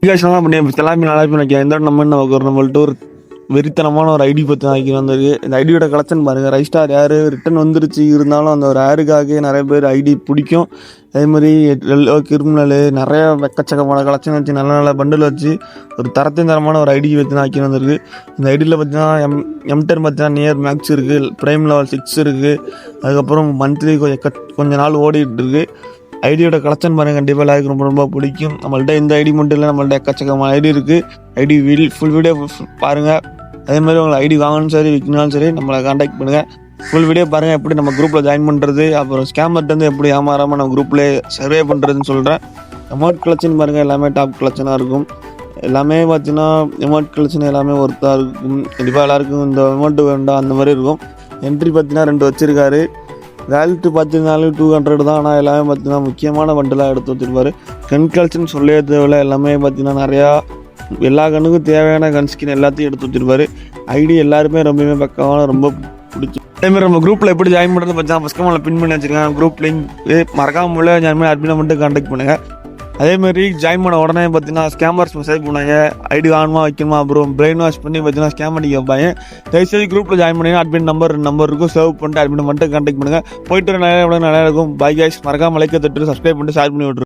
விகாசமாக பண்ணி எல்லாமே நல்லா பண்ணி எந்த நம்மள்ட்ட ஒரு வெறித்தனமான ஒரு ஐடி பற்றி ஆக்கி வந்திருக்கு. இந்த ஐடியோட கலெக்ஷன் பாருங்கள். ரைஸ்டார் யார் ரிட்டன் வந்துருச்சு, இருந்தாலும் அந்த ஒரு ஏருக்காக நிறைய பேர் ஐடி பிடிக்கும். அதேமாதிரி கிரிமினலு நிறைய எக்கச்சக்கமான கலெக்ஷன் வச்சு நல்ல நல்ல பண்டில் வச்சு ஒரு தரமான ஒரு ஐடி பற்றி ஆக்கி வந்திருக்கு. இந்த ஐடியில் பார்த்தீங்கன்னா M10 பார்த்தீங்கன்னா நியர் மேக்ஸ் இருக்குது, ப்ரைம் லெவல் 6 இருக்குது. அதுக்கப்புறம் மந்த்லி கொஞ்ச நாள் ஓடிட்டு இருக்குது. ஐடியோட கலெக்ஷன் பாருங்கள், கண்டிப்பாக எல்லாருக்கும் ரொம்ப ரொம்ப பிடிக்கும். நம்மள்ட்ட இந்த ஐடி மட்டும் இல்லை, நம்மள்ட்ட எக்கச்சக்கமான ஐடி இருக்குது. ஐடி ஃபுல் வீடியோ பாருங்கள். அதேமாதிரி உங்களை ஐடி வாங்கணும் சரி விற்கணும்னாலும் சரி நம்மளை கான்டாக்ட் பண்ணுங்கள். ஃபுல் வீடியோ பாருங்கள், எப்படி நம்ம குரூப்பில் ஜாயின் பண்ணுறது, அப்புறம் ஸ்கேமர்ட்டேருந்து எப்படி ஏமாறாமல் நம்ம குரூப்லேயே சர்வே பண்ணுறதுன்னு சொல்கிறேன். எமௌண்ட் கலெக்ஷன் பாருங்கள், எல்லாமே டாப் கலெக்ஷனாக இருக்கும். எல்லாமே பார்த்தீங்கன்னா எமௌண்ட் கலெக்ஷன் எல்லாமே ஒர்த்தாக இருக்கும். கண்டிப்பாக எல்லாருக்கும் இந்த அமௌண்ட்டு வேண்டாம் அந்த மாதிரி இருக்கும். என்ட்ரி பார்த்தீங்கன்னா 2 வச்சுருக்காரு. வேல்ட்டு பார்த்தீங்கன்னாலும் 200 தான். ஆனால் எல்லாமே பார்த்தீங்கன்னா முக்கியமான பண்டலாக எடுத்து வச்சுருப்பார். கன் கலெக்ஷன் சொல்லவே தேவையில்லை, எல்லாமே பார்த்தீங்கன்னா நிறையா எல்லா கண்ணுக்கும் தேவையான கன் ஸ்கின் எல்லாத்தையும் எடுத்து வச்சுருப்பாரு. ஐடி எல்லாருமே ரொம்பவே பக்கமான ரொம்ப பிடிச்சி. அதேமாதிரி நம்ம குரூப்பில் எப்படி ஜாயின் பண்ணுறது பார்த்தீங்கன்னா ஃபஸ்ட் கமெண்ட்டில் பின் பண்ணி வச்சுருக்கேன். குரூப் லிங்க் மறக்காமல் ஜாயின் பண்ணி அட்மினை மட்டும் கான்டாக்ட் பண்ணுங்கள். அதேமாதிரி ஜாயின் பண்ண உடனே பார்த்தீங்கன்னா ஸ்கேமர்ஸ் மெசேஜ் பண்ணாங்க, ஐடி வாங்கணுமா வைக்கணுமா, அப்புறம் பிரெயின் வாஷ் பண்ணி பார்த்தீங்கன்னா ஸ்கேம் அடிக்க வைப்பாங்க. தயவுசெய்து குரூப்பில் ஜாயின் பண்ணி அட்மின் நம்பர் இருக்கும், சேவ் பண்ணிட்டு அட்மினை மட்டும் கான்டாக்ட் பண்ணுங்கள். போயிட்டு நிறையா இருக்கும். பை கைஸ், மறக்காமல் லைக்கை தட்டு சப்ஸ்கிரைப் பண்ணிட்டு ஷேர் பண்ணி விட்ருங்க.